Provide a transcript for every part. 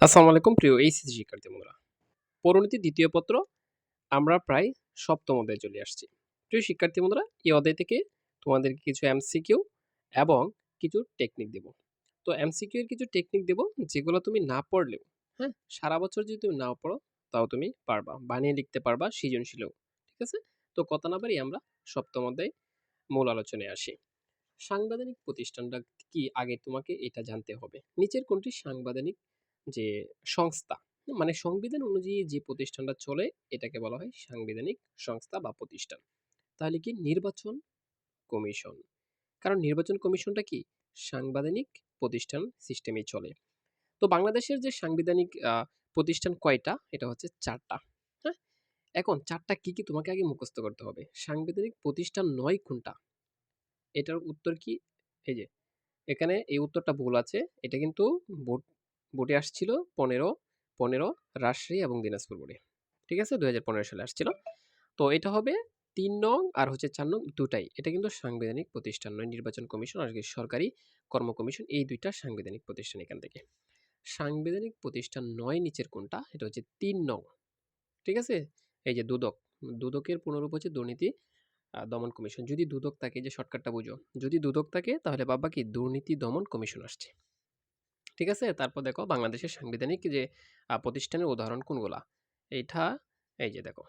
আসসালামু আলাইকুম প্রিয় এইচএসসি শিক্ষার্থী বন্ধুরা। পরিণতি দ্বিতীয় পত্র আমরা প্রায় সপ্তম অধ্যায়ে চলে আসছি। প্রিয় শিক্ষার্থী বন্ধুরা, এই অধ্যায় থেকে তোমাদেরকে কিছু এমসিকিউ এবং কিছু টেকনিক দেব। তো এমসিকিউ এর কিছু টেকনিক দেব যেগুলো তুমি না পড়লেও, হ্যাঁ, সারা বছর যদি তুমি নাও পড়ো তাও তুমি পারবা, বানিয়ে লিখতে পারবা সৃজনশীলও। ঠিক আছে? তো কথা না বাড়িয়ে আমরা সপ্তম অধ্যায়ে মূল আলোচনায় আসি। সাংবিধানিক প্রতিষ্ঠানটা কি আগে তোমাকে এটা জানতে হবে। নিচের কোনটি সাংবিধানিক যে সংস্থা, মানে সংবিধান অনুযায়ী যে প্রতিষ্ঠানটা চলে এটাকে বলা হয় সাংবিধানিক সংস্থা বা প্রতিষ্ঠান। তাহলে কি নির্বাচন কমিশন, কারণ নির্বাচন কমিশনটা কি সাংবিধানিক প্রতিষ্ঠান সিস্টেমে চলে। তো বাংলাদেশের যে সাংবিধানিক প্রতিষ্ঠান কয়টা, এটা হচ্ছে 4টা। হ্যাঁ, এখন 4টা কি কি তোমাকে আগে মুখস্থ করতে হবে। সাংবিধানিক প্রতিষ্ঠান নয় কোনটা, এটার উত্তর কি, এই যে এখানে এই উত্তরটা ভুল আছে। এটা কিন্তু বোর্ডে আসছিল 15 রাজশাহী এবং দিনাজপুর বোর্ডে। ঠিক আছে, 2015 সালে আসছিল। তো এটা হবে 3 নং আর হচ্ছে 4 নং দুটাই। এটা কিন্তু সাংবিধানিক প্রতিষ্ঠান নয়, নির্বাচন কমিশন আর সরকারি কর্ম কমিশন, এই দুইটা সাংবিধানিক প্রতিষ্ঠান। এখান থেকে সাংবিধানিক প্রতিষ্ঠান নয় নিচের কোনটা, এটা হচ্ছে 3 নং। ঠিক আছে, এই যে দুদক, দুদকের পুনরূপ হচ্ছে দুর্নীতি দমন কমিশন। যদি দুদক থাকে, যে শর্টকাটটা বুঝো, যদি দুদক থাকে তাহলে বাবা কি দুর্নীতি দমন কমিশন আসছে। ঠিক আছে, তারপর দেখো বাংলাদেশের সাংবিধানিক যে প্রতিষ্ঠানের উদাহরণ কোনগুলা। এইটা এই যে দেখো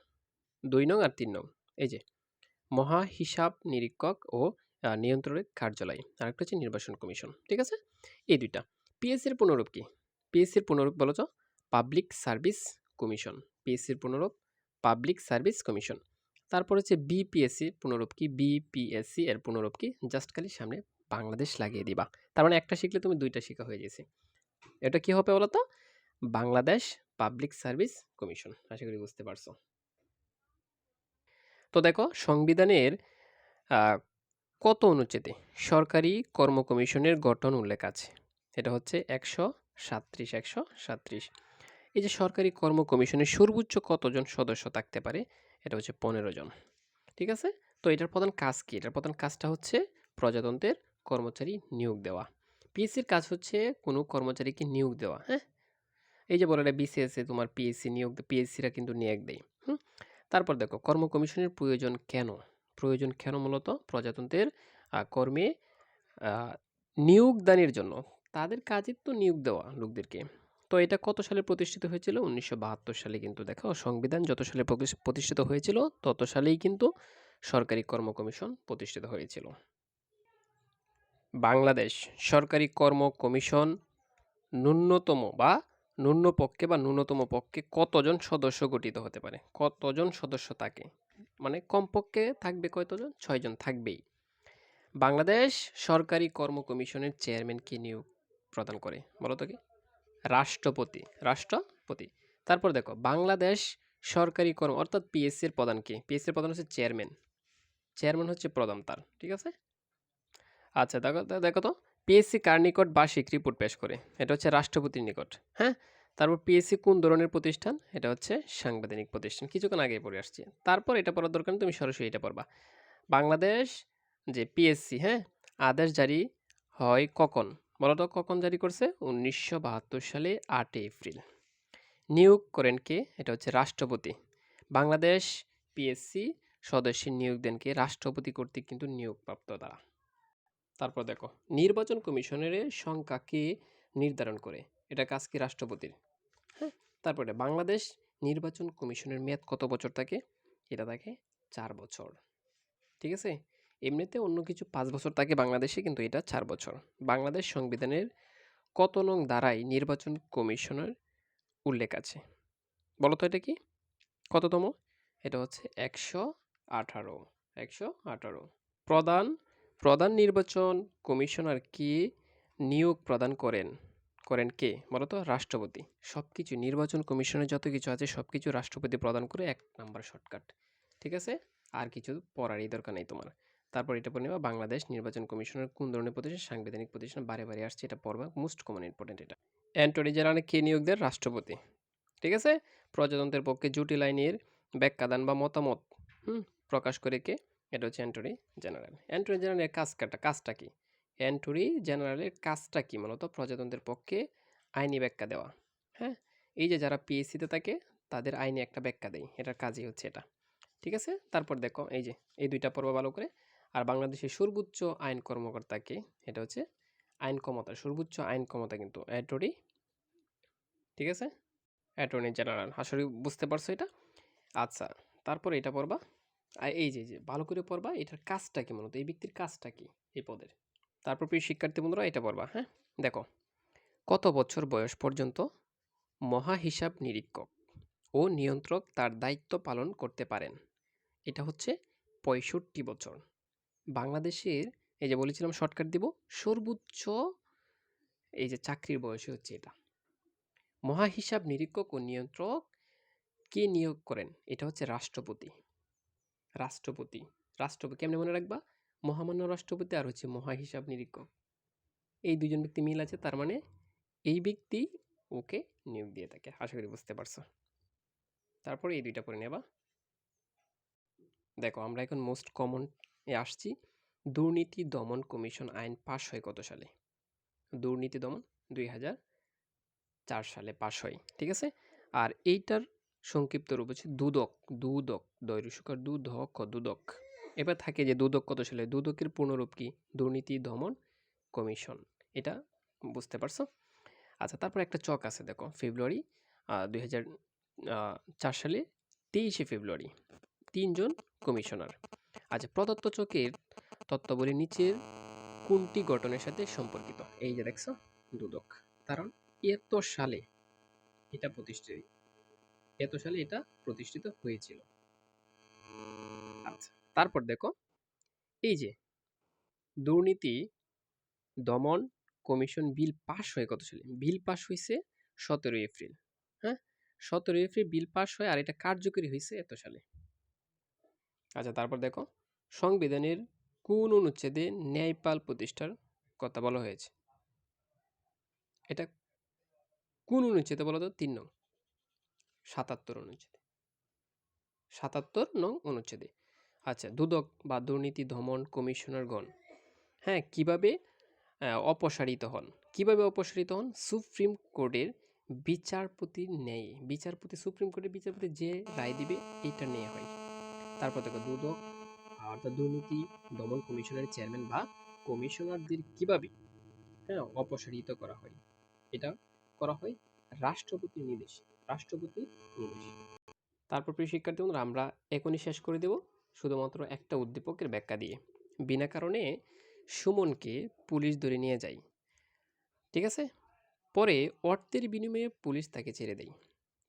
2 নং আর 3 নং, এই যে মহা হিসাব নিরীক্ষক ও নিয়ন্ত্রণের কার্যালয়, আরেকটা হচ্ছে নির্বাচন কমিশন। ঠিক আছে, এই দুইটা। পিএসসির পুনরূপ কি, পিএসসির পুনরূপ বলো তো পাবলিক সার্ভিস কমিশন। পিএসসির পুনরূপ পাবলিক সার্ভিস কমিশন। তারপর হচ্ছে বিপিএসসি পুনরূপ কি, বিপিএসসি এর পুনরূপ কি, জাস্ট খালি সামনে বাংলাদেশ লাগিয়ে দিবা। তার মানে একটা শিখলে তুমি দুইটা শিখা হয়ে গেছে। এটা কি হবে বলতো, বাংলাদেশ পাবলিক সার্ভিস কমিশন। আশা করি বুঝতে পারছো। তো দেখো সংবিধানের আহ, কত অনুচ্ছেদে সরকারি কর্ম কমিশনের গঠন উল্লেখ আছে। এটা হচ্ছে 137। এই যে সরকারি কর্ম কমিশনের সর্বোচ্চ কতজন সদস্য থাকতে পারে, এটা হচ্ছে 15 জন। ঠিক আছে, তো এটার প্রধান কাজ কি, এটার প্রধান কাজটা হচ্ছে প্রজাতন্ত্রের কর্মচারী নিয়োগ দেওয়া। পিএসসির কাজ হচ্ছে কোনো কর্মচারীকে নিয়োগ দেওয়া। হ্যাঁ, এই যে বলে বিসিএস এ তোমার পিএসসি নিয়োগ, পিএসসিরা কিন্তু নিয়োগ দেয়। হুম, তারপর দেখো কর্ম কমিশনের প্রয়োজন কেন, প্রয়োজন কেন মূলত প্রজাতন্ত্রের কর্মে আহ, নিয়োগদানের জন্য। তাদের কাজই তো নিয়োগ দেওয়া লোকদেরকে। তো এটা কত সালে প্রতিষ্ঠিত হয়েছিল, 1972 সালে। কিন্তু দেখো সংবিধান যত সালে প্রতিষ্ঠিত হয়েছিল তত সালেই কিন্তু সরকারি কর্ম কমিশন প্রতিষ্ঠিত হয়েছিল। বাংলাদেশ সরকারি কর্ম কমিশন ন্যূনতম বা ন্যূনতম পক্ষে কতজন সদস্য গঠিত হতে পারে, কতজন সদস্য থাকে, মানে কমপক্ষে থাকবে কতজন, 6 জন থাকবেই। বাংলাদেশ সরকারি কর্ম কমিশনের চেয়ারম্যানকে নিয়োগ প্রদান করে বলতো কি, রাষ্ট্রপতি, রাষ্ট্রপতি। তারপর দেখো বাংলাদেশ সরকারি কর্ম অর্থাৎ পিএসসির প্রধান কি, পিএসসির প্রধান হচ্ছে চেয়ারম্যান, চেয়ারম্যান হচ্ছে প্রধান তার। ঠিক আছে, আচ্ছা দেখো দেখো তো পিএসসি কার নিকট বার্ষিক রিপোর্ট পেশ করে, এটা হচ্ছে রাষ্ট্রপতির নিকট। হ্যাঁ, তারপর পিএসসি কোন ধরনের প্রতিষ্ঠান, এটা হচ্ছে সাংবিধানিক প্রতিষ্ঠান, কিছুক্ষণ আগে পড়ে আসছি। তারপর এটা পড়ার দরকার নেই, তুমি সরাসরি এটা পড়বা। বাংলাদেশ যে পিএসসি, হ্যাঁ, আদেশ জারি হয় কখন, বলতো কখন জারি করছে, 1972 সালে 8 এপ্রিল। নিয়োগ করেন কে, এটা হচ্ছে রাষ্ট্রপতি। বাংলাদেশ পিএসসি সদস্যের নিয়োগ দেন কে, রাষ্ট্রপতি কর্তৃক কিন্তু নিয়োগপ্রাপ্ত দ্বারা। তারপর দেখো নির্বাচন কমিশনের সংখ্যা কে নির্ধারণ করে, এটা কাজ কি রাষ্ট্রপতির। হ্যাঁ, তারপরে বাংলাদেশ নির্বাচন কমিশনের মেয়াদ কত বছর থাকে, এটা থাকে 4 বছর। ঠিক আছে, এমনিতে অন্য কিছু 5 বছর থাকে বাংলাদেশে, কিন্তু এটা 4 বছর। বাংলাদেশ সংবিধানের কত নং ধারায় নির্বাচন কমিশনের উল্লেখ আছে, বলতো এটা কি, কততম, এটা হচ্ছে 118। 118। প্রধান প্রধান নির্বাচন কমিশনার কি নিয়োগ প্রদান করেন, করেন কে বলতো, রাষ্ট্রপতি। সবকিছু নির্বাচন কমিশনের যত কিছু আছে সবকিছু রাষ্ট্রপতি প্রদান করে, 1 নাম্বার শর্টকাট। ঠিক আছে, আর কিছু পড়ারই দরকার নেই তোমার। তারপর এটা পড়ে নেবা, বাংলাদেশ নির্বাচন কমিশনের কোন ধরনের প্রতিষ্ঠান, সাংবিধানিক প্রতিষ্ঠান, বারে বারে আসছে, এটা পড়বা, মোস্ট কমন ইম্পর্টেন্ট এটা। অ্যান্টনি জেনারেল কে নিয়োগ দেন, রাষ্ট্রপতি। ঠিক আছে, প্রজাতন্ত্রের পক্ষে জটিল আইনের ব্যাখ্যাদান বা মতামত প্রকাশ করে কে, এটা হচ্ছে অ্যান্টনি জেনারেল। অ্যান্টনি জেনারেলের কাজটা কি, অ্যান্টনি জেনারেলের কাজটা কি মূলত প্রজাতন্ত্রের পক্ষে আইনি ব্যাখ্যা দেওয়া। হ্যাঁ? এই যে যারা পিএসসিতে থাকে তাদের আইনে একটা ব্যাখ্যা দেয়। এটার কাজই হচ্ছে এটা। ঠিক আছে? তারপর দেখো এই যে এই ২ টা পড়বা ভালো করে। আর বাংলাদেশের সর্বোচ্চ আইন কর্মকর্তা কে? এটা হচ্ছে আইন ক্ষমতা, সর্বোচ্চ আইন ক্ষমতা কিন্তু অ্যাটর্নি, ঠিক আছে? Attorney general. আশা করি বুঝতে পারছো এটা? আচ্ছা, তারপরে এটা পড়বা। এই যে ভালো করে পড়বা এটার কাজটা কি মূলত? এই ব্যক্তির কাজটা কি এই পদের? তারপর প্রিয় শিক্ষার্থী বন্ধুরা এটা পড়বা, হ্যাঁ? দেখো, কত বছর বয়স পর্যন্ত মহা হিসাব নিরীক্ষক ও নিয়ন্ত্রক তার দায়িত্ব পালন করতে পারেন? এটা হচ্ছে ৬৫ বছর। বাংলাদেশের এই যে বলেছিলাম শর্টকাট দিব, সর্বোচ্চ এই যে চাকরির বয়সই হচ্ছে এটা। মহা হিসাব নিরীক্ষক ও নিয়ন্ত্রক কে নিয়োগ করেন? এটা হচ্ছে রাষ্ট্রপতি। রাষ্ট্রপতি। রাষ্ট্রপতি কেমনে মনে রাখবা? মহামান্য রাষ্ট্রপতি আর হচ্ছে মহা হিসাব নিরীক্ষক। এই ২ জন ব্যক্তি মিল আছে, তার মানে এই ব্যক্তি ওকে নিয়োগ দিয়ে থাকে। আশা করি বুঝতে পারছো। তারপরে এই ২ টা পড়ে নেবা। দেখো আমরা এখন মোস্ট কমন এ আসছি। দুর্নীতি দমন কমিশন আইন পাস হয় কত সালে? দুর্নীতি দমন ২০০৪ সালে পাস হয়। ঠিক আছে? আর এইটার সংক্ষিপ্ত রূপ হচ্ছে দুদক। দুদক, দয়রস্যকার দুধক দুদক। এবার থাকে যে দুদক কত সালে? দুদকের পূর্ণরূপ কি? দুর্নীতি দমন কমিশন। এটা বুঝতে পারছো? আচ্ছা, তারপর একটা চক আছে দেখো, ফেব্রুয়ারি ২০০৪ সালে ২৩শে ফেব্রুয়ারি ৩ জন কমিশনার। আচ্ছা, প্রদত্ত চকের তত্ত্বাবলী নিচের কোনটি গঠনের সাথে সম্পর্কিত? এই যে দেখছো দুদক, কারণ এত সালে এটা প্রতিষ্ঠিত, এত সালে এটা প্রতিষ্ঠিত হয়েছিল। আচ্ছা, তারপর দেখো এই যে দুর্নীতি দমন কমিশন বিল পাস হয় কত সালে? বিল পাস হয়েছে ১৭ এপ্রিল। হ্যাঁ, ১৭ এপ্রিল বিল পাস হয় আর এটা কার্যকরী হয়েছে এত সালে। আচ্ছা, তারপর দেখো সংবিধানের কোন অনুচ্ছেদে ন্যায়পাল প্রতিষ্ঠার কথা বলা হয়েছে? এটা কোন অনুচ্ছেদে বলো তো? ৩ নং ৭৭ অনুচ্ছেদে। ৭৭ নং অনুচ্ছেদে। আচ্ছা, দুদক বা দুর্নীতি দমন কমিশনারগণ, হ্যাঁ, কিভাবে অপসারিত হন? কিভাবে অপসারিত হন? সুপ্রিম কোর্টের বিচারপতির ন্যায়। বিচারপতি, সুপ্রিম কোর্টের বিচারপতি যে রায় দিবে এইটা নিয়ে হয়। তারপর দেখো দুদক অর্থাৎ দুর্নীতি দমন কমিশনের চেয়ারম্যান বা কমিশনারদের কিভাবে, হ্যাঁ, অপসারিত করা হয়? এটা করা হয় রাষ্ট্রপতির নির্দেশে। রাষ্ট্রপতির নির্দেশে। তারপর প্রিয় শিক্ষার্থী বন্ধুরা আমরা এখনই শেষ করে দেব শুধুমাত্র একটা উদ্দীপকের ব্যাখ্যা দিয়ে। বিনা কারণে সুমনকে পুলিশ ধরে নিয়ে যায়। ঠিক আছে? পরে অর্থের বিনিময়ে পুলিশ তাকে ছেড়ে দেয়।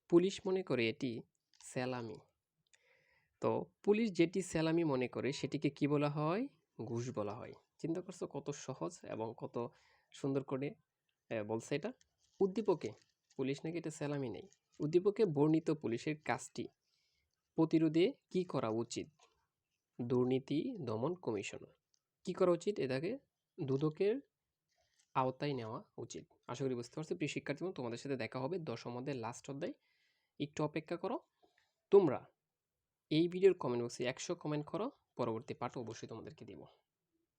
পুলিশ মনে করে এটি সেলামি। তো পুলিশ যেটি সেলামি মনে করে সেটিকে কি বলা হয়? ঘুষ বলা হয়। চিন্তা করছো কত সহজ এবং কত সুন্দর করে বলছে এটা। উদ্দীপকে পুলিশ নাকি এটা সেলামি নেই। উদ্দীপকে বর্ণিত পুলিশের কাজটি প্রতিরোধে কি করা উচিত? দুর্নীতি দমন কমিশন কি করা উচিত? এটাকে দুদকের আওতায় নেওয়া উচিত। আশা করি বুঝতে পারছো। প্রিয় শিক্ষার্থীগণ, তোমাদের সাথে দেখা হবে ১০ম অধ্যায়ের লাস্ট অধ্যায়। একটু অপেক্ষা করো। তোমরা এই ভিডিওর কমেন্ট বক্সে ১০০ কমেন্ট করো, পরবর্তী পাঠ অবশ্যই তোমাদেরকে দেব।